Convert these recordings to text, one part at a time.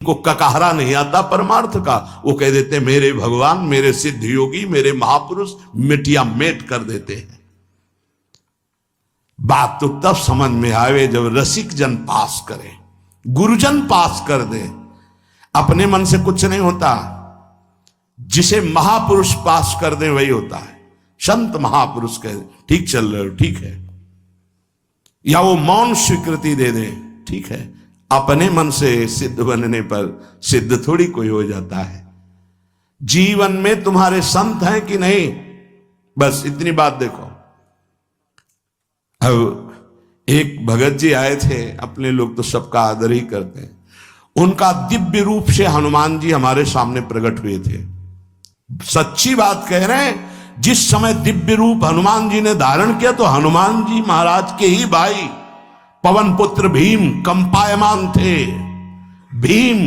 को ककहरा नहीं आता परमार्थ का, वो कह देते मेरे भगवान, मेरे सिद्ध योगी, मेरे महापुरुष मिटिया मेट कर देते हैं। बात तो तब समझ में आवे जब रसिक जन पास करे, गुरुजन पास कर दे। अपने मन से कुछ नहीं होता, जिसे महापुरुष पास कर दे वही होता है। संत महापुरुष कह दे ठीक चल रहे हो, ठीक है, या वो मौन स्वीकृति दे दे, ठीक है। अपने मन से सिद्ध बनने पर सिद्ध थोड़ी कोई हो जाता है। जीवन में तुम्हारे संत हैं कि नहीं, बस इतनी बात देखो। अब एक भगत जी आए थे, अपने लोग तो सबका आदर ही करते हैं। उनका दिव्य रूप से हनुमान जी हमारे सामने प्रकट हुए थे। सच्ची बात कह रहे हैं, जिस समय दिव्य रूप हनुमान जी ने धारण किया तो हनुमान जी महाराज के ही भाई पवन पुत्र भीम कंपायमान थे। भीम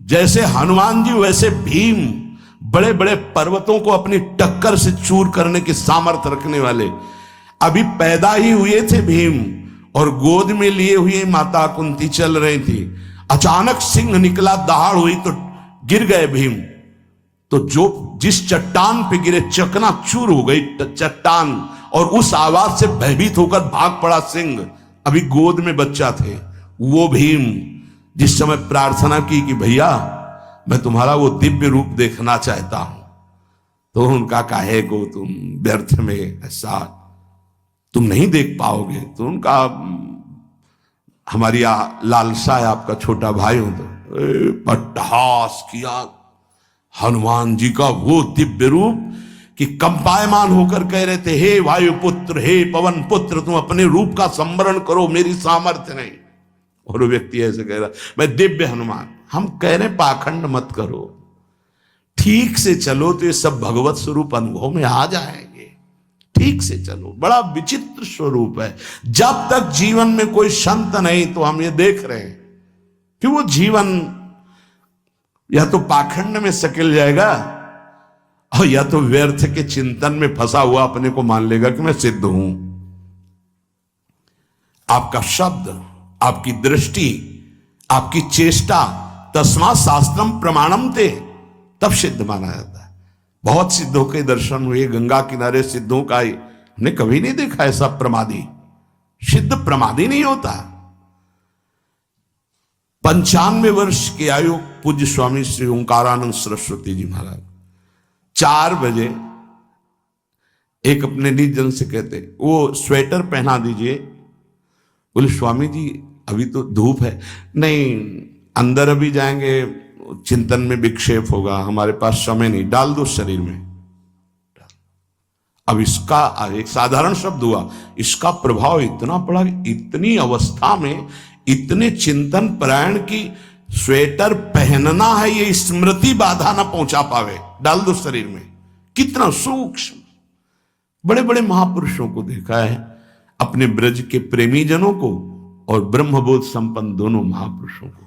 जैसे हनुमान जी वैसे भीम, बड़े बड़े पर्वतों को अपनी टक्कर से चूर करने की सामर्थ्य रखने वाले। अभी पैदा ही हुए थे भीम और गोद में लिए हुए माता कुंती चल रही थी। अचानक सिंह निकला, दहाड़ हुई तो गिर गए भीम। तो जो जिस चट्टान पे गिरे चकनाचूर हो गई चट्टान, और उस आवाज से भयभीत होकर भाग पड़ा सिंह। अभी गोद में बच्चा थे। वो भीम जिस समय प्रार्थना की कि भैया मैं तुम्हारा वो दिव्य रूप देखना चाहता हूं, तो उनका काहे को तुम व्यर्थ में ऐसा तुम नहीं देख पाओगे। तो उनका हमारी लालसा है, आपका छोटा भाई हूं। तो पट्टहास किया हनुमान जी का वो दिव्य रूप कि कंपायमान होकर कह रहे थे, हे वायुपुत्र, हे पवन पुत्र, तुम अपने रूप का संवरण करो, मेरी सामर्थ्य नहीं। और वो व्यक्ति ऐसे कह रहा, मैं दिव्य हनुमान। हम कह रहे पाखंड मत करो, ठीक से चलो तो ये सब भगवत स्वरूप अनुभव में आ जाएंगे। ठीक से चलो, बड़ा विचित्र स्वरूप है। जब तक जीवन में कोई संत नहीं, तो हम ये देख रहे हैं कि वो जीवन या तो पाखंड में सकिल जाएगा और या तो व्यर्थ के चिंतन में फंसा हुआ अपने को मान लेगा कि मैं सिद्ध हूं। आपका शब्द, आपकी दृष्टि, आपकी चेष्टा, तस्मा शास्त्रम प्रमाणम ते, तब सिद्ध माना जाता है। बहुत सिद्धों के दर्शन हुए, गंगा किनारे सिद्धों का हमने कभी नहीं देखा ऐसा प्रमादी। सिद्ध प्रमादी नहीं होता। 95 वर्ष की आयु पूज्य स्वामी श्री ओंकारानंद सरस्वती जी महाराज 4 बजे एक अपने निज जन से कहते, वो स्वेटर पहना दीजिए। बोले स्वामी जी अभी तो धूप है। नहीं, अंदर अभी जाएंगे, चिंतन में विक्षेप होगा, हमारे पास समय नहीं, डाल दो शरीर में। अब इसका एक साधारण शब्द हुआ, इसका प्रभाव इतना पड़ा, इतनी अवस्था में इतने चिंतन परायण की स्वेटर पहनना है, ये स्मृति बाधा ना पहुंचा पावे, डाल दो शरीर में। कितना सूक्ष्म। बड़े बड़े महापुरुषों को देखा है, अपने ब्रज के प्रेमी जनों को और ब्रह्मबोध संपन्न दोनों महापुरुषों को,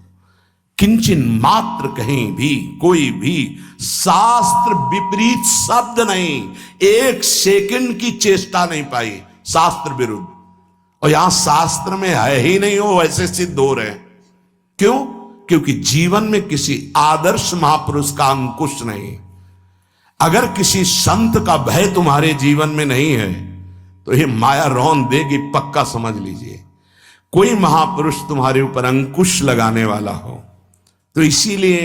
किंचन मात्र कहीं भी कोई भी शास्त्र विपरीत शब्द नहीं, एक सेकंड की चेष्टा नहीं पाई शास्त्र विरुद्ध। और यहां शास्त्र में है ही नहीं, हो वैसे सिद्ध हो रहे हैं। क्यों? क्योंकि जीवन में किसी आदर्श महापुरुष का अंकुश नहीं। अगर किसी संत का भय तुम्हारे जीवन में नहीं है तो ये माया रौन देगी, पक्का समझ लीजिए। कोई महापुरुष तुम्हारे ऊपर अंकुश लगाने वाला हो, तो इसीलिए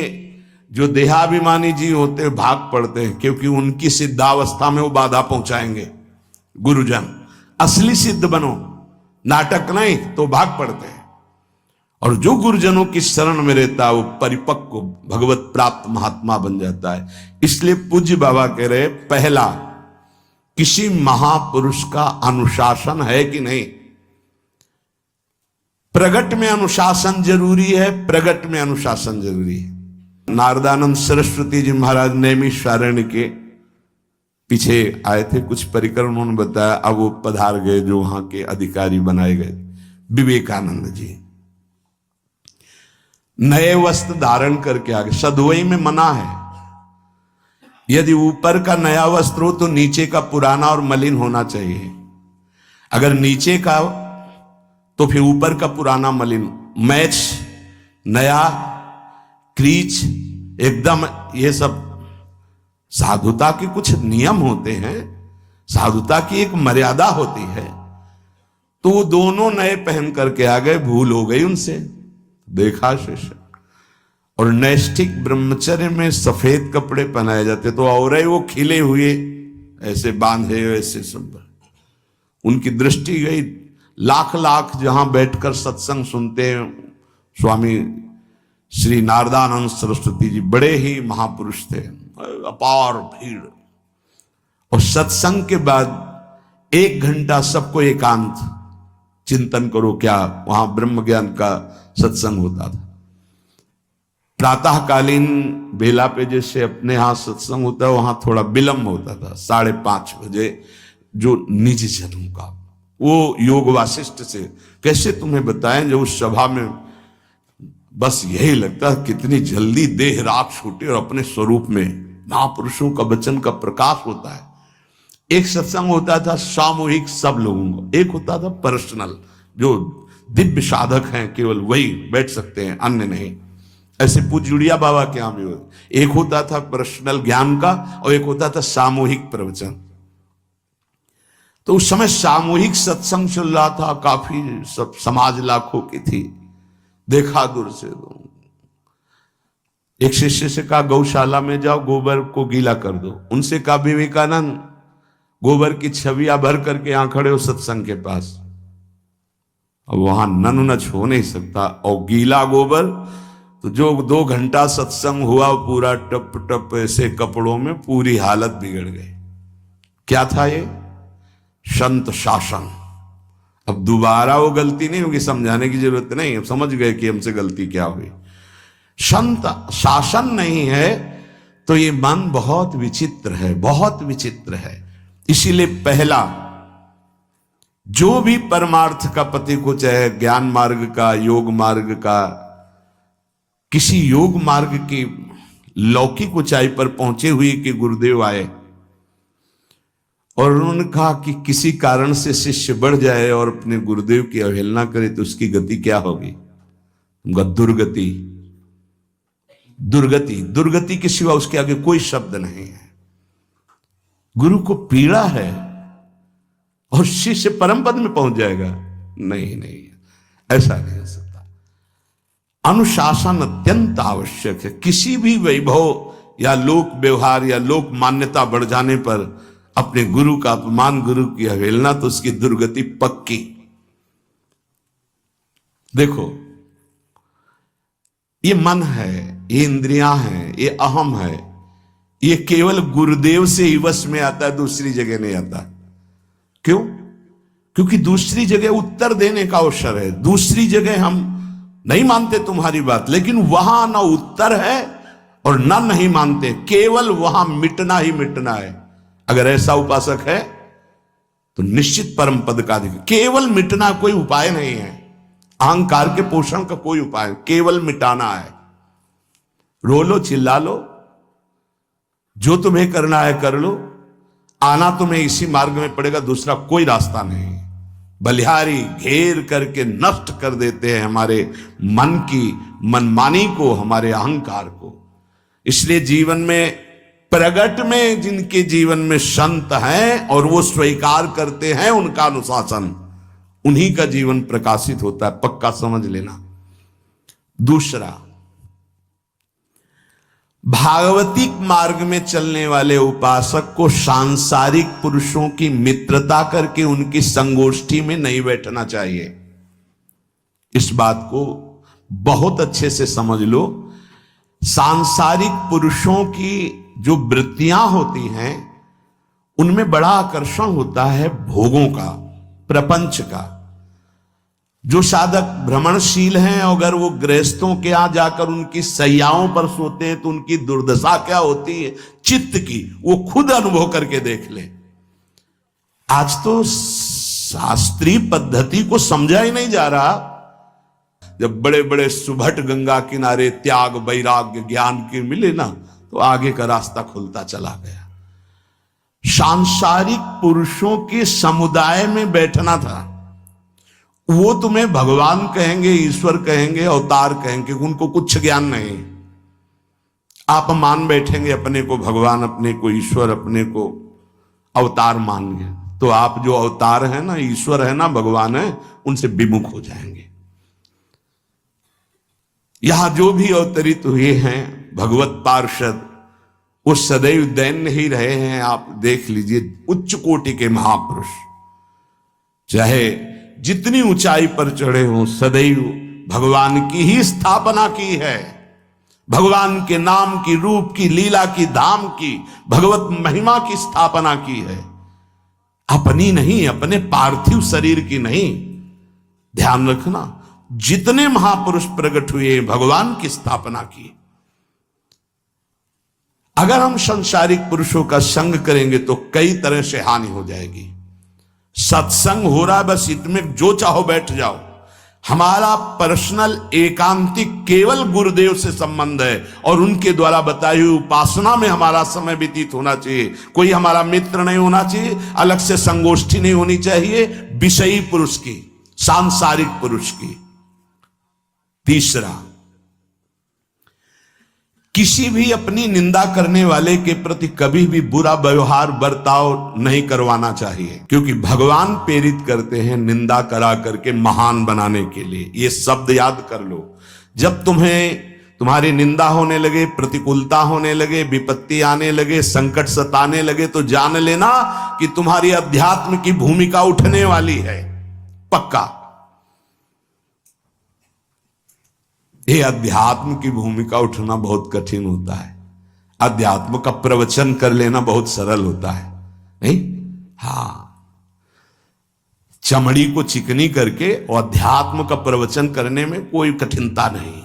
जो देहाभिमानी जी होते हैं भाग पड़ते हैं, क्योंकि उनकी सिद्धावस्था में वो बाधा पहुंचाएंगे। गुरुजन असली सिद्ध बनो, नाटक नहीं, तो भाग पड़ते हैं। और जो गुरुजनों की शरण में रहता है वो परिपक्व भगवत प्राप्त महात्मा बन जाता है। इसलिए पूज्य बाबा कह रहे, पहला किसी महापुरुष का अनुशासन है कि नहीं। प्रगट में अनुशासन जरूरी है, प्रगट में अनुशासन जरूरी है। नारदानंद सरस्वती जी महाराज नैमिषारण्य के पीछे आए थे, कुछ परिक्रम उन्होंने बताया। अब वो पधार गए जो वहां के अधिकारी बनाए गए, विवेकानंद जी। नए वस्त्र धारण करके आ गए। सदवई में मना है, यदि ऊपर का नया वस्त्र हो तो नीचे का पुराना और मलिन होना चाहिए। अगर नीचे का तो फिर ऊपर का पुराना मलिन, मैच नया क्रीच एकदम, ये सब साधुता के कुछ नियम होते हैं, साधुता की एक मर्यादा होती है। तो वो दोनों नए पहन करके आ गए, भूल हो गई उनसे, देखा शिष्य। और नैष्ठिक ब्रह्मचर्य में सफेद कपड़े पहनाए जाते, तो और वो खिले हुए ऐसे बांधे, ऐसे सब। उनकी दृष्टि गई, लाख लाख जहां बैठकर सत्संग सुनते हैं स्वामी श्री नारदानंद सरस्वती जी, बड़े ही महापुरुष थे, अपार भीड़। और सत्संग के बाद 1 घंटा सबको एकांत, चिंतन करो क्या, वहां ब्रह्म ज्ञान का सत्संग होता था। प्रातःकालीन बेला पे जैसे अपने यहां सत्संग होता है, वहां थोड़ा विलंब होता था, 5:30 बजे, जो निज जनों का। वो योग वासिष्ठ से कैसे तुम्हें बताएं, जो उस सभा में बस यही लगता है कितनी जल्दी देह राख छूटे और अपने स्वरूप में महापुरुषों का वचन का प्रकाश होता है। एक सत्संग होता था सामूहिक सब लोगों को, एक होता था पर्सनल, जो दिव्य साधक हैं केवल वही बैठ सकते हैं, अन्य नहीं। ऐसे पूज्य बाबा के यहाँ भी एक होता था पर्सनल ज्ञान का और एक होता था सामूहिक प्रवचन। तो उस समय सामूहिक सत्संग चल रहा था, काफी सब समाज लाखों की थी। देखा दूर से, एक शिष्य से कहा गौशाला में जाओ, गोबर को गीला कर दो। उनसे कहा विवेकानंद गोबर की छवियां भर करके यहां खड़े हो सत्संग के पास। अब वहां नन नच हो नहीं सकता, और गीला गोबर तो जो 2 घंटा सत्संग हुआ पूरा टप टप ऐसे कपड़ों में, पूरी हालत बिगड़ गई। क्या था ये? संत शासन। अब दोबारा वो गलती नहीं होगी, समझाने की जरूरत नहीं, अब समझ गए कि हमसे गलती क्या हुई। संत शासन नहीं है तो ये मन बहुत विचित्र है, बहुत विचित्र है। इसीलिए पहला, जो भी परमार्थ का पति को, चाहे ज्ञान मार्ग का, योग मार्ग का, किसी योग मार्ग की लौकिक ऊंचाई पर पहुंचे हुए कि गुरुदेव आए और उन्होंने कहा कि किसी कारण से शिष्य बढ़ जाए और अपने गुरुदेव की अवहेलना करे तो उसकी गति क्या होगी? उनका दुर्गति। दुर्गति, दुर्गति के सिवा उसके आगे कोई शब्द नहीं है। गुरु को पीड़ा है और शिष्य परम पद में पहुंच जाएगा? नहीं नहीं, ऐसा नहीं हो सकता। अनुशासन अत्यंत आवश्यक है। किसी भी वैभव या लोक व्यवहार या लोक मान्यता बढ़ जाने पर अपने गुरु का अपमान, गुरु की अवहेलना, तो उसकी दुर्गति पक्की। देखो, ये मन है, ये इंद्रियां हैं, ये अहम है, ये केवल गुरुदेव से ही वश में आता है, दूसरी जगह नहीं आता। क्यों? क्योंकि दूसरी जगह उत्तर देने का अवसर है। दूसरी जगह हम नहीं मानते तुम्हारी बात, लेकिन वहां ना उत्तर है और ना नहीं मानते, केवल वहां मिटना ही मिटना है। अगर ऐसा उपासक है तो निश्चित परम पद का अधिकार। केवल मिटना कोई उपाय नहीं है, अहंकार के पोषण का कोई उपाय, केवल मिटाना है। रो लो, चिल्ला लो, जो तुम्हें करना है कर लो, आना तुम्हें इसी मार्ग में पड़ेगा, दूसरा कोई रास्ता नहीं। बलिहारी घेर करके नष्ट कर देते हैं हमारे मन की मनमानी को, हमारे अहंकार को। इसलिए जीवन में प्रगट में जिनके जीवन में संत हैं और वो स्वीकार करते हैं उनका अनुशासन, उन्हीं का जीवन प्रकाशित होता है, पक्का समझ लेना। दूसरा, भागवतिक मार्ग में चलने वाले उपासक को सांसारिक पुरुषों की मित्रता करके उनकी संगोष्ठी में नहीं बैठना चाहिए। इस बात को बहुत अच्छे से समझ लो। सांसारिक पुरुषों की जो वृत्तियां होती हैं उनमें बड़ा आकर्षण होता है भोगों का, प्रपंच का। जो साधक भ्रमणशील हैं, अगर वो गृहस्थों के यहां जाकर उनकी सैयाओं पर सोते हैं तो उनकी दुर्दशा क्या होती है चित्त की, वो खुद अनुभव करके देख ले। आज तो शास्त्रीय पद्धति को समझा ही नहीं जा रहा। जब बड़े बड़े सुभट गंगा किनारे त्याग, वैराग्य, ज्ञान के मिले ना, तो आगे का रास्ता खुलता चला गया। सांसारिक पुरुषों के समुदाय में बैठना था। वो तुम्हें भगवान कहेंगे, ईश्वर कहेंगे, अवतार कहेंगे, उनको कुछ ज्ञान नहीं। आप मान बैठेंगे अपने को भगवान, अपने को ईश्वर, अपने को अवतार मानेंगे, तो आप जो अवतार है ना, ईश्वर है ना, भगवान है, उनसे विमुख हो जाएंगे। यहां जो भी अवतरित हुए हैं भगवत पार्षद, वो सदैव दैन्य ही रहे हैं। आप देख लीजिए, उच्च कोटि के महापुरुष चाहे जितनी ऊंचाई पर चढ़े हों, सदैव भगवान की ही स्थापना की है, भगवान के नाम की, रूप की, लीला की, धाम की, भगवत महिमा की स्थापना की है, अपनी नहीं, अपने पार्थिव शरीर की नहीं। ध्यान रखना, जितने महापुरुष प्रकट हुए भगवान की स्थापना की। अगर हम संसारिक पुरुषों का संग करेंगे तो कई तरह से हानि हो जाएगी। सत्संग हो रहा है, बस इतने जो चाहो बैठ जाओ। हमारा पर्सनल एकांतिक केवल गुरुदेव से संबंध है और उनके द्वारा बताई हुई उपासना में हमारा समय व्यतीत होना चाहिए। कोई हमारा मित्र नहीं होना चाहिए, अलग से संगोष्ठी नहीं होनी चाहिए विषयी पुरुष की, सांसारिक पुरुष की। तीसरा, किसी भी अपनी निंदा करने वाले के प्रति कभी भी बुरा व्यवहार बर्ताव नहीं करवाना चाहिए, क्योंकि भगवान प्रेरित करते हैं निंदा करा करके महान बनाने के लिए। ये शब्द याद कर लो। जब तुम्हारी निंदा होने लगे, प्रतिकूलता होने लगे, विपत्ति आने लगे, संकट सताने लगे, तो जान लेना कि तुम्हारी अध्यात्म की भूमिका उठने वाली है, पक्का। ये अध्यात्म की भूमिका उठना बहुत कठिन होता है। अध्यात्म का प्रवचन कर लेना बहुत सरल होता है, नहीं? हाँ, चमड़ी को चिकनी करके और अध्यात्म का प्रवचन करने में कोई कठिनता नहीं,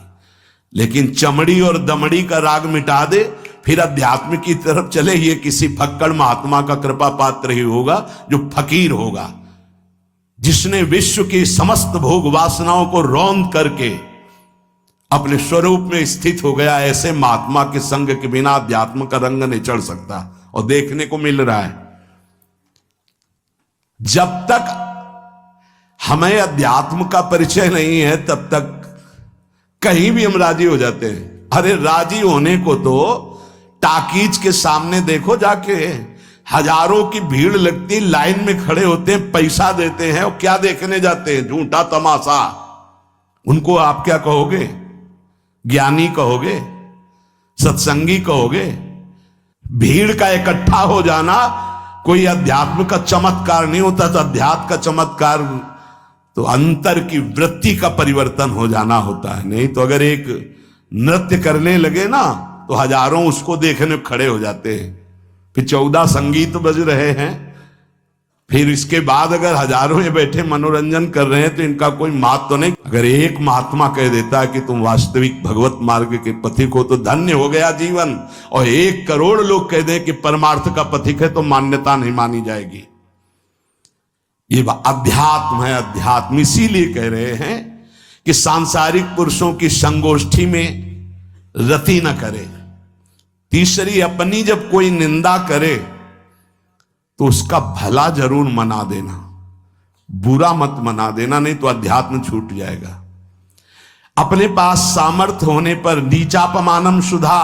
लेकिन चमड़ी और दमड़ी का राग मिटा दे, फिर अध्यात्म की तरफ चले, ये किसी फक्कड़ महात्मा का कृपा पात्र ही होगा जो फकीर होगा, जिसने विश्व की समस्त भोग वासनाओं को रौंद करके अपने स्वरूप में स्थित हो गया। ऐसे महात्मा के संग के बिना अध्यात्म का रंग नहीं चढ़ सकता, और देखने को मिल रहा है। जब तक हमें अध्यात्म का परिचय नहीं है तब तक कहीं भी हम राजी हो जाते हैं। अरे राजी होने को तो टाकीज के सामने देखो जाके, हजारों की भीड़ लगती, लाइन में खड़े होते हैं, पैसा देते हैं, और क्या देखने जाते हैं? झूठा तमाशा। उनको आप क्या कहोगे? ज्ञानी कहोगे? सत्संगी कहोगे? भीड़ का इकट्ठा हो जाना कोई अध्यात्म का चमत्कार नहीं होता। तो अध्यात्म का चमत्कार तो अंतर की वृत्ति का परिवर्तन हो जाना होता है। नहीं तो अगर एक नृत्य करने लगे ना तो हजारों उसको देखने खड़े हो जाते हैं। फिर 14 संगीत बज रहे हैं, फिर इसके बाद अगर हजारों ये बैठे मनोरंजन कर रहे हैं तो इनका कोई महत्व तो नहीं। अगर एक महात्मा कह देता है कि तुम वास्तविक भगवत मार्ग के पथिक हो तो धन्य हो गया जीवन, और 1 करोड़ लोग कह दें कि परमार्थ का पथिक है तो मान्यता नहीं मानी जाएगी। ये अध्यात्म है, अध्यात्म। इसीलिए कह रहे हैं कि सांसारिक पुरुषों की संगोष्ठी में रति न करे। तीसरी, अपनी जब कोई निंदा करे तो उसका भला जरूर मना देना, बुरा मत मना देना, नहीं तो अध्यात्म छूट जाएगा। अपने पास सामर्थ्य होने पर नीचापमानम सुधा,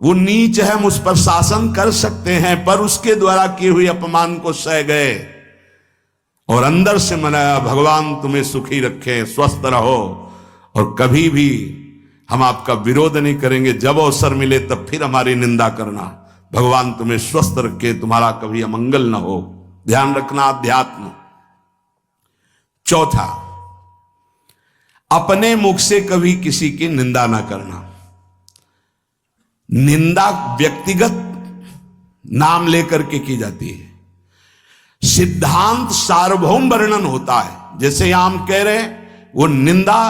वो नीच है, हम उस पर शासन कर सकते हैं, पर उसके द्वारा किए हुए अपमान को सह गए और अंदर से मनाया, भगवान तुम्हें सुखी रखे, स्वस्थ रहो, और कभी भी हम आपका विरोध नहीं करेंगे। जब अवसर मिले तब फिर हमारी निंदा करना, भगवान तुम्हें स्वस्थ रखे, तुम्हारा कभी अमंगल न हो। ध्यान रखना, अध्यात्म। चौथा, अपने मुख से कभी किसी की निंदा ना करना। निंदा व्यक्तिगत नाम लेकर के की जाती है, सिद्धांत सार्वभौम वर्णन होता है। जैसे यहां हम कह रहे हैं, वो निंदा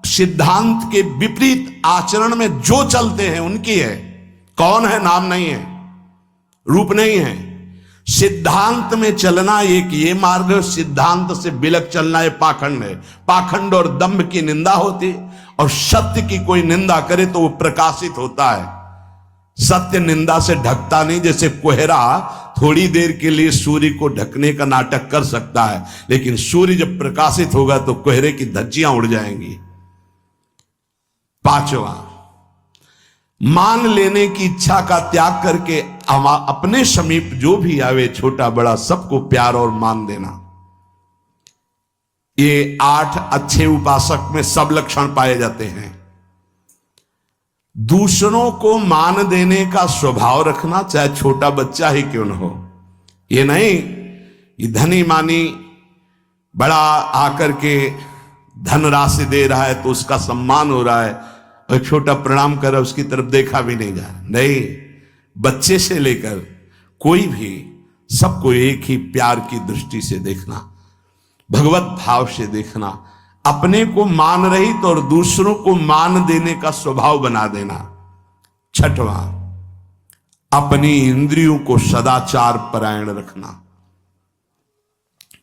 सिद्धांत के विपरीत आचरण में जो चलते हैं उनकी है। कौन है? नाम नहीं है, रूप नहीं है। सिद्धांत में चलना एक ये मार्ग है, सिद्धांत से बिलक चलना ये पाखंड है। पाखंड और दंभ की निंदा होती, और सत्य की कोई निंदा करे तो वो प्रकाशित होता है। सत्य निंदा से ढकता नहीं। जैसे कोहरा थोड़ी देर के लिए सूर्य को ढकने का नाटक कर सकता है, लेकिन सूर्य जब प्रकाशित होगा तो कोहरे की धज्जियां उड़ जाएंगी। पांचवा, मान लेने की इच्छा का त्याग करके अपने समीप जो भी आवे, छोटा बड़ा सबको प्यार और मान देना। ये 8 अच्छे उपासक में सब लक्षण पाए जाते हैं। दूसरों को मान देने का स्वभाव रखना, चाहे छोटा बच्चा ही क्यों न हो। ये नहीं ये धनी मानी बड़ा आकर के धन राशि दे रहा है तो उसका सम्मान हो रहा है, और छोटा प्रणाम कर रहा है उसकी तरफ देखा भी नहीं जा रहा। नहीं, बच्चे से लेकर कोई भी सबको एक ही प्यार की दृष्टि से देखना, भगवत भाव से देखना, अपने को मान रहित और दूसरों को मान देने का स्वभाव बना देना। 6वां, अपनी इंद्रियों को सदाचार परायण रखना।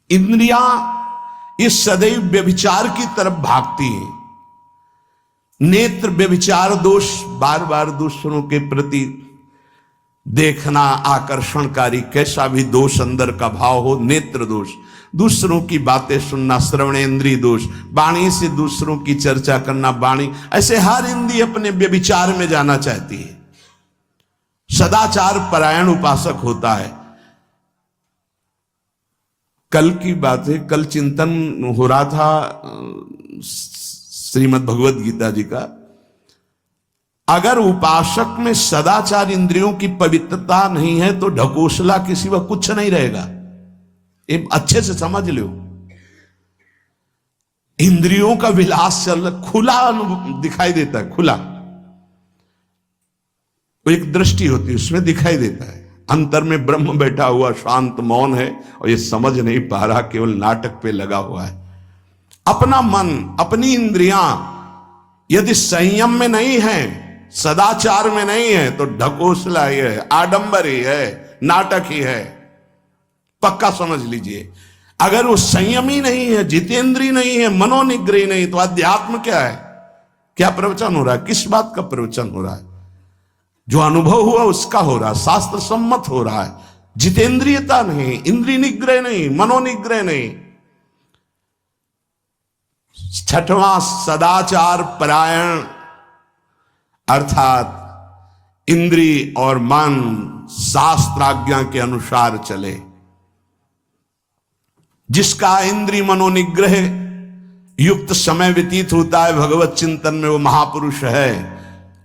इंद्रियां ये सदैव व्यभिचार की तरफ भागती हैं। नेत्र व्यभिचार दोष, बार बार दूसरों के प्रति देखना आकर्षणकारी, कैसा भी दोष अंदर का भाव हो, नेत्र दोष। दूसरों की बातें सुनना, श्रवणेन्द्रिय दोष, वाणी से दूसरों की चर्चा करना, वाणी, ऐसे हर इंद्रिय अपने व्यभिचार में जाना चाहती है। सदाचार परायण उपासक होता है। कल की बात है, कल चिंतन हो रहा था श्रीमद् भगवद गीता जी का। अगर उपासक में सदाचार इंद्रियों की पवित्रता नहीं है तो ढकोसला किसी वक्त कुछ नहीं रहेगा। ये अच्छे से समझ लो। इंद्रियों का विलास चल खुला दिखाई देता है, खुला एक दृष्टि होती है उसमें दिखाई देता है। अंतर में ब्रह्म बैठा हुआ शांत मौन है और ये समझ नहीं पा रहा, केवल नाटक पे लगा हुआ है। अपना मन, अपनी इंद्रियां यदि संयम में नहीं है, सदाचार में नहीं है, तो ढकोसला ही है, आडंबर ही है, नाटक ही है। पक्का समझ लीजिए। अगर वो संयमी नहीं है, जितेंद्रीय नहीं है, मनोनिग्रही नहीं, तो अध्यात्म क्या है? क्या प्रवचन हो रहा है? किस बात का प्रवचन हो रहा है? जो अनुभव हुआ उसका हो रहा है, शास्त्र सम्मत हो रहा है। जितेंद्रियता नहीं, इंद्रिय निग्रह नहीं, मनोनिग्रह नहीं। 6वां, सदाचार परायण, अर्थात इंद्रिय और मन शास्त्राज्ञा के अनुसार चले। जिसका इंद्रिय मनोनिग्रह युक्त समय व्यतीत होता है भगवत चिंतन में, वो महापुरुष है।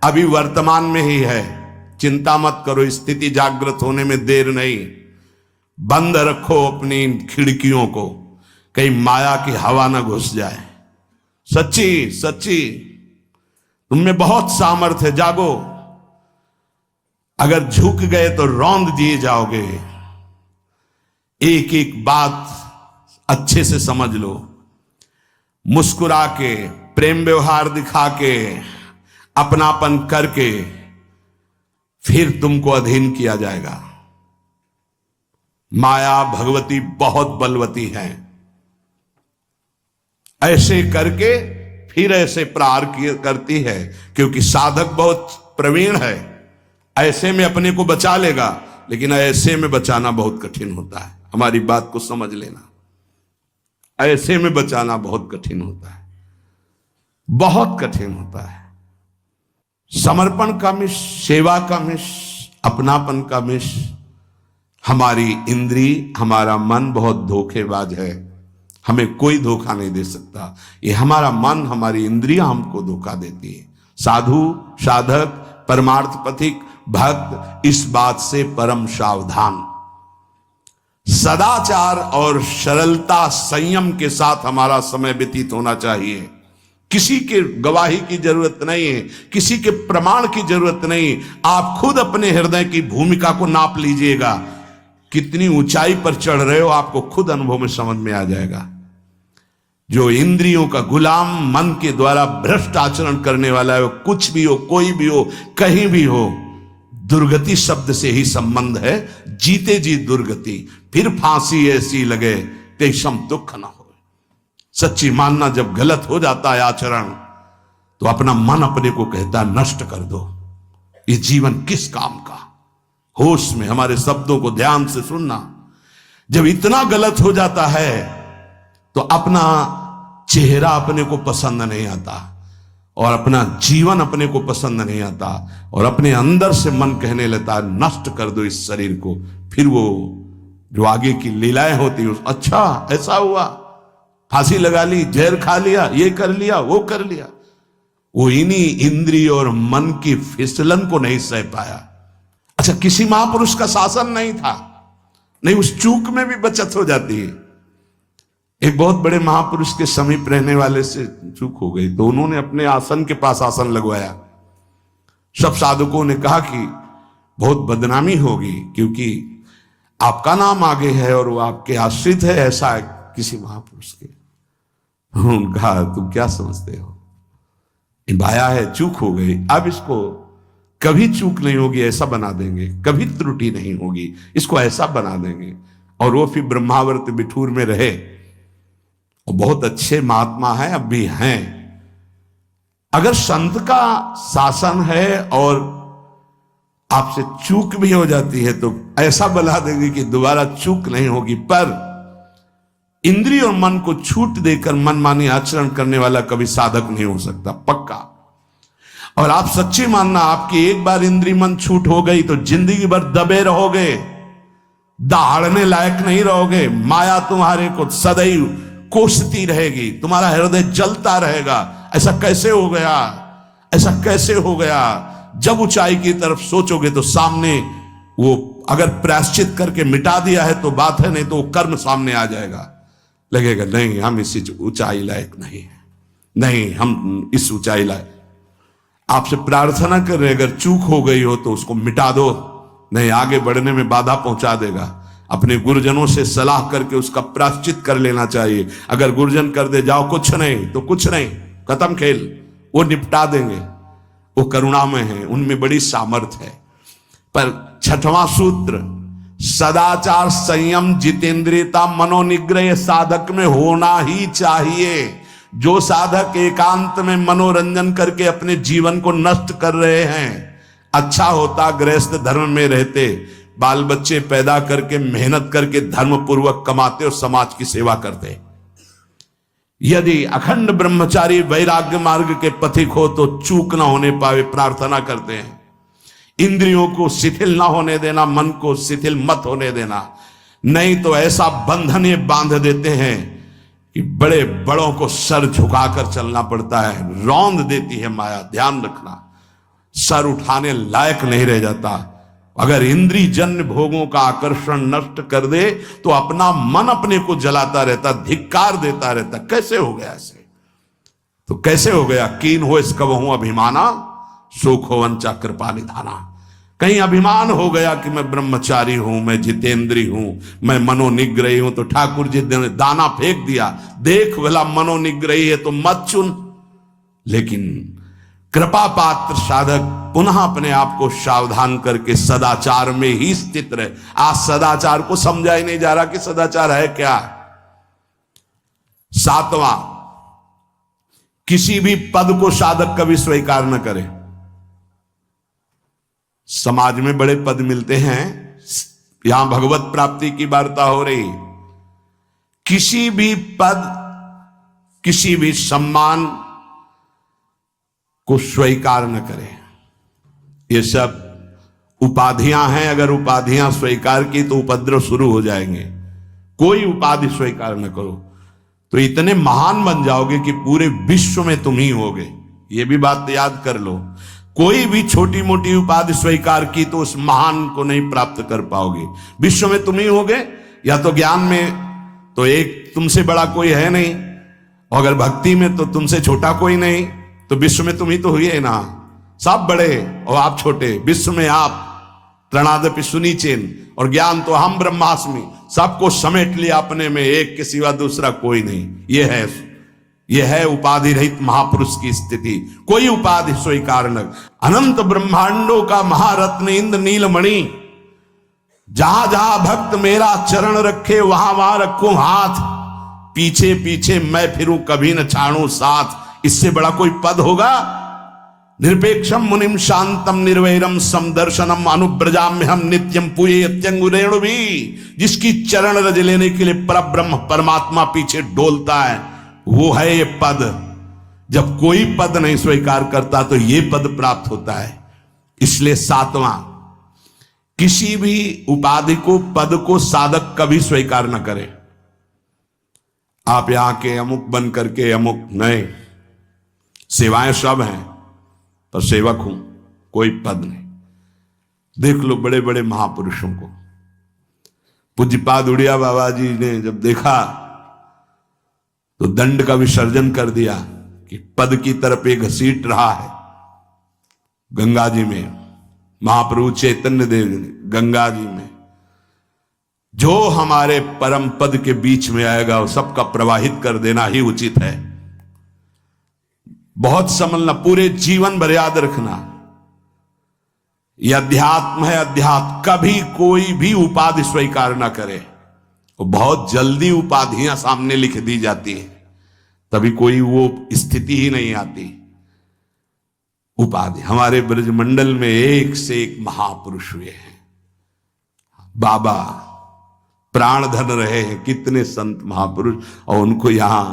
अभी वर्तमान में ही है, चिंता मत करो, स्थिति जागृत होने में देर नहीं। बंद रखो अपनी खिड़कियों को, कहीं माया की हवा ना घुस जाए। सच्ची सच्ची तुम में बहुत सामर्थ्य है, जागो। अगर झुक गए तो रौंद दिए जाओगे। एक एक बात अच्छे से समझ लो। मुस्कुरा के, प्रेम व्यवहार दिखा के, अपनापन करके फिर तुमको अधीन किया जाएगा। माया भगवती बहुत बलवती है। ऐसे करके फिर ऐसे प्रहार करती है, क्योंकि साधक बहुत प्रवीण है। ऐसे में अपने को बचा लेगा, लेकिन ऐसे में बचाना बहुत कठिन होता है। हमारी बात को समझ लेना, ऐसे में बचाना बहुत कठिन होता है, बहुत कठिन होता है। समर्पण का मिश, सेवा का मिश, अपनापन का मिश। हमारी इंद्री, हमारा मन बहुत धोखेबाज है। हमें कोई धोखा नहीं दे सकता। ये हमारा मन, हमारी इंद्रियां हमको धोखा देती है। साधु, साधक, परमार्थ पथिक, भक्त इस बात से परम सावधान। सदाचार और सरलता, संयम के साथ हमारा समय व्यतीत होना चाहिए। किसी के गवाही की जरूरत नहीं है, किसी के प्रमाण की जरूरत नहीं। आप खुद अपने हृदय की भूमिका को नाप लीजिएगा। कितनी ऊंचाई पर चढ़ रहे हो आपको खुद अनुभव में समझ में आ जाएगा। जो इंद्रियों का गुलाम, मन के द्वारा भ्रष्ट आचरण करने वाला है, वो कुछ भी हो, कोई भी हो, कहीं भी हो, दुर्गति शब्द से ही संबंध है। जीते जी दुर्गति, फिर फांसी ऐसी लगे तेषम दुख न हो। सच्ची मानना, जब गलत हो जाता है आचरण, तो अपना मन अपने को कहता है नष्ट कर दो, ये जीवन किस काम का। होश में हमारे शब्दों को ध्यान से सुनना। जब इतना गलत हो जाता है तो अपना चेहरा अपने को पसंद नहीं आता, और अपना जीवन अपने को पसंद नहीं आता और अपने अंदर से मन कहने लगता है नष्ट कर दो इस शरीर को, फिर वो जो आगे की लीलाएं होती है, अच्छा ऐसा हुआ, फांसी लगा ली, जहर खा लिया, ये कर लिया, वो कर लिया, वो इन्हीं इंद्रिय और मन की फिसलन को नहीं सह पाया। अच्छा, किसी महापुरुष का शासन नहीं था, नहीं, उस चूक में भी बचत हो जाती है। एक बहुत बड़े महापुरुष के समीप रहने वाले से चूक हो गई, तो उन्होंने अपने आसन के पास आसन लगवाया। सब साधुकों ने कहा कि बहुत बदनामी होगी क्योंकि आपका नाम आगे है और वो आपके आश्रित है, ऐसा है किसी महापुरुष के। उन्होंने कहा तुम क्या समझते हो, बाया है, चूक हो गई, अब इसको कभी चूक नहीं होगी ऐसा बना देंगे, कभी त्रुटि नहीं होगी, इसको ऐसा बना देंगे। और वो फिर ब्रह्मावर्त बिठूर में रहे और बहुत अच्छे महात्मा हैं, अब भी हैं। अगर संत का शासन है और आपसे चूक भी हो जाती है तो ऐसा बना देंगे कि दोबारा चूक नहीं होगी। पर इंद्रिय और मन को छूट देकर मनमानी आचरण करने वाला कभी साधक नहीं हो सकता, पक्का। और आप सच्ची मानना, आपकी एक बार इंद्रिय मन छूट हो गई तो जिंदगी भर दबे रहोगे, दहाड़ने लायक नहीं रहोगे। माया तुम्हारे को सदैव कोसती रहेगी, तुम्हारा हृदय जलता रहेगा, ऐसा कैसे हो गया, ऐसा कैसे हो गया। जब ऊंचाई की तरफ सोचोगे तो सामने वो अगर प्रायश्चित करके मिटा दिया है तो बात है, नहीं तो वो कर्म सामने आ जाएगा। लगेगा नहीं, हम इसी ऊंचाई लायक नहीं है, नहीं हम इस ऊंचाई लायक। आपसे प्रार्थना कर रहे, अगर चूक हो गई हो तो उसको मिटा दो, नहीं आगे बढ़ने में बाधा पहुंचा देगा। अपने गुरुजनों से सलाह करके उसका प्रायश्चित कर लेना चाहिए। अगर गुरुजन कर दे जाओ कुछ नहीं तो कुछ नहीं, खत्म खेल, वो निपटा देंगे, वो करुणामय है, उनमें बड़ी सामर्थ्य है। पर छठवां सूत्र, सदाचार, संयम, जितेंद्रियता, मनोनिग्रह साधक में होना ही चाहिए। जो साधक एकांत में मनोरंजन करके अपने जीवन को नष्ट कर रहे हैं, अच्छा होता गृहस्थ धर्म में रहते, बाल बच्चे पैदा करके मेहनत करके धर्म पूर्वक कमाते और समाज की सेवा करते। यदि अखंड ब्रह्मचारी वैराग्य मार्ग के पथिक हो तो चूक ना होने पावे प्रार्थना करते हैं। इंद्रियों को शिथिल ना होने देना, मन को शिथिल मत होने देना, नहीं तो ऐसा बंधन ये बांध देते हैं कि बड़े बड़ों को सर झुकाकर चलना पड़ता है। रौंद देती है माया, ध्यान रखना, सर उठाने लायक नहीं रह जाता। अगर इंद्रिय जन्य भोगों का आकर्षण नष्ट कर दे तो अपना मन अपने को जलाता रहता, धिक्कार देता रहता। कैसे हो गया ऐसे, तो कैसे हो गया। कीन हो इस कबहू अभिमाना, सुख हो वंचा कृपा निधाना। कहीं अभिमान हो गया कि मैं ब्रह्मचारी हूं, मैं जितेंद्री हूं, मैं मनोनिग्रही हूं, तो ठाकुर जी ने दाना फेंक दिया, देख भला मनोनिग्रही है तो मत चुन। लेकिन कृपा पात्र साधक पुनः अपने आप को सावधान करके सदाचार में ही स्थित रहे। आज सदाचार को समझा ही नहीं जा रहा कि सदाचार है क्या। सातवां, किसी भी पद को साधक कभी स्वीकार न करे। समाज में बड़े पद मिलते हैं, यहां भगवत प्राप्ति की वार्ता हो रही। किसी भी पद, किसी भी सम्मान को स्वीकार न करें। ये सब उपाधियां हैं, अगर उपाधियां स्वीकार की तो उपद्रव शुरू हो जाएंगे। कोई उपाधि स्वीकार न करो तो इतने महान बन जाओगे कि पूरे विश्व में तुम ही होगे। ये भी बात याद कर लो। कोई भी छोटी मोटी उपाधि स्वीकार की तो उस महान को नहीं प्राप्त कर पाओगे। विश्व में तुम ही होगे, या तो ज्ञान में तो एक तुमसे बड़ा कोई है नहीं, और अगर भक्ति में तो तुमसे छोटा कोई नहीं, तो विश्व में तुम ही तो हुए ना। सब बड़े और आप छोटे, विश्व में आप प्रणादपि सुनीचेन, और ज्ञान तो हम ब्रह्मास्मि, सबको समेट लिया अपने में, एक के सिवा दूसरा कोई नहीं। यह है उपाधि रहित महापुरुष की स्थिति। कोई उपाधि स्वीकार न। अनंत ब्रह्मांडों का महारत्न इंद्र नीलमणि, जहां जहां भक्त मेरा चरण रखे वहां वहां रखूं हाथ, पीछे पीछे मैं फिरूं कभी न छाड़ूं साथ। इससे बड़ा कोई पद होगा। निरपेक्षम मुनिम शांतम निर्वैरम समदर्शनम अनुब्रजाम्य हम नित्यम पूये अत्यंगुरेणु भी। जिसकी चरण रज लेने के लिए परब्रह्म परमात्मा पीछे डोलता है, वो है ये पद। जब कोई पद नहीं स्वीकार करता तो ये पद प्राप्त होता है। इसलिए सातवां, किसी भी उपाधि को, पद को साधक कभी स्वीकार न करे। आप यहां के अमुक बन करके अमुक नहीं, सेवाएं सब हैं पर सेवक हूं, कोई पद नहीं। देख लो बड़े बड़े महापुरुषों को। पूज्यपाद उड़िया बाबा जी ने जब देखा तो दंड का विसर्जन कर दिया कि पद की तरफ एक घसीट रहा है। गंगा जी में महाप्रभु चैतन्य देव जी ने गंगा जी में जो हमारे परम पद के बीच में आएगा वो सबका प्रवाहित कर देना ही उचित है। बहुत समझना, पूरे जीवन भर याद रखना, यह अध्यात्म है। अध्यात्म कभी कोई भी उपाधि स्वीकार ना करे। वो बहुत जल्दी उपाधियां सामने लिख दी जाती है, तभी कोई वो स्थिति ही नहीं आती। उपाधि हमारे ब्रजमंडल में एक से एक महापुरुष हुए हैं। बाबा प्राण धन रहे हैं, कितने संत महापुरुष, और उनको यहां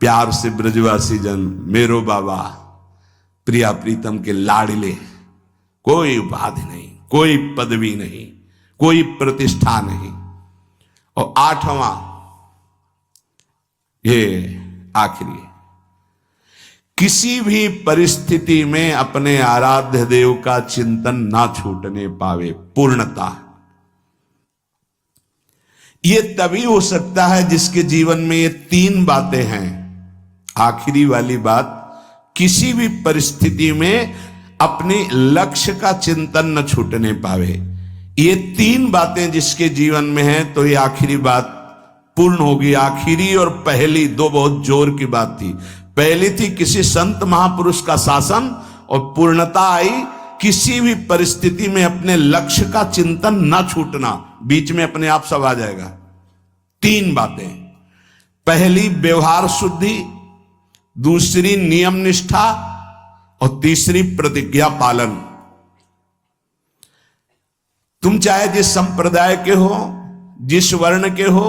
प्यार से ब्रजवासी जन मेरो बाबा, प्रिया प्रीतम के लाडले। कोई उपाधि नहीं, कोई पदवी नहीं, कोई प्रतिष्ठा नहीं। और आठवां, ये आखिरी, किसी भी परिस्थिति में अपने आराध्य देव का चिंतन ना छूटने पावे। पूर्णता ये तभी हो सकता है जिसके जीवन में ये तीन बातें हैं। आखिरी वाली बात, किसी भी परिस्थिति में अपने लक्ष्य का चिंतन न छूटने पावे। ये तीन बातें जिसके जीवन में है तो ये आखिरी बात पूर्ण होगी। आखिरी और पहली दो बहुत जोर की बात थी। पहली थी किसी संत महापुरुष का शासन, और पूर्णता आई किसी भी परिस्थिति में अपने लक्ष्य का चिंतन न छूटना। बीच में अपने आप सब आ जाएगा। तीन बातें, पहली व्यवहार शुद्धि, दूसरी नियम निष्ठा, और तीसरी प्रतिज्ञा पालन। तुम चाहे जिस संप्रदाय के हो, जिस वर्ण के हो,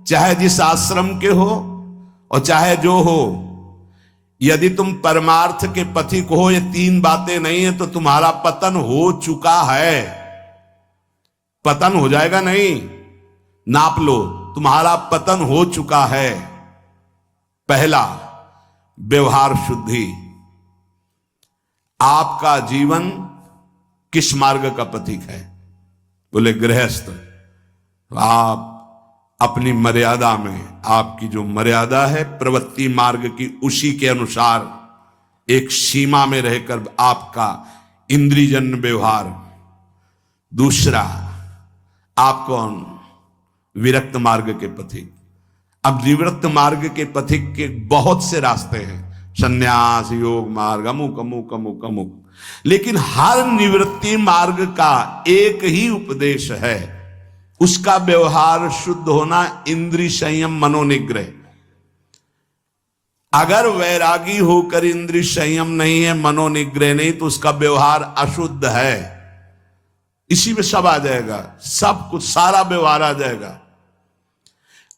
चाहे जिस आश्रम के हो, और चाहे जो हो, यदि तुम परमार्थ के पथिक हो, ये तीन बातें नहीं है तो तुम्हारा पतन हो चुका है। पतन हो जाएगा नहीं, नाप लो, तुम्हारा पतन हो चुका है। पहला, व्यवहार शुद्धि। आपका जीवन किस मार्ग का प्रतीक है? बोले गृहस्थ। आप अपनी मर्यादा में, आपकी जो मर्यादा है प्रवृत्ति मार्ग की, उसी के अनुसार एक सीमा में रहकर आपका इंद्रियजन्य व्यवहार। दूसरा, आप कौन? विरक्त मार्ग के पथिक। अब विरक्त मार्ग के पथिक के बहुत से रास्ते हैं, संन्यास, योग मार्ग, अमुक अमुक अमुक अमुक, लेकिन हर निवृत्ति मार्ग का एक ही उपदेश है, उसका व्यवहार शुद्ध होना, इंद्रिय संयम, मनोनिग्रह। अगर वैरागी होकर इंद्रिय संयम नहीं है, मनोनिग्रह नहीं, तो उसका व्यवहार अशुद्ध है। इसी में सब आ जाएगा, सब कुछ, सारा व्यवहार आ जाएगा।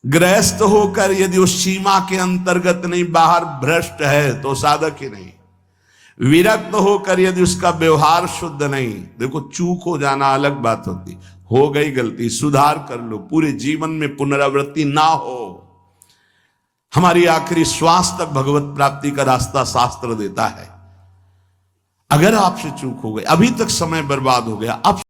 गृहस्थ होकर यदि उस सीमा के अंतर्गत नहीं, बाहर भ्रष्ट है तो साधक ही नहीं। विरक्त होकर यदि उसका व्यवहार शुद्ध नहीं, देखो चूक हो जाना अलग बात होती, हो गई गलती, सुधार कर लो, पूरे जीवन में पुनरावृत्ति ना हो। हमारी आखिरी श्वास तक भगवत प्राप्ति का रास्ता शास्त्र देता है। अगर आपसे चूक हो गई, अभी तक समय बर्बाद हो गया, अब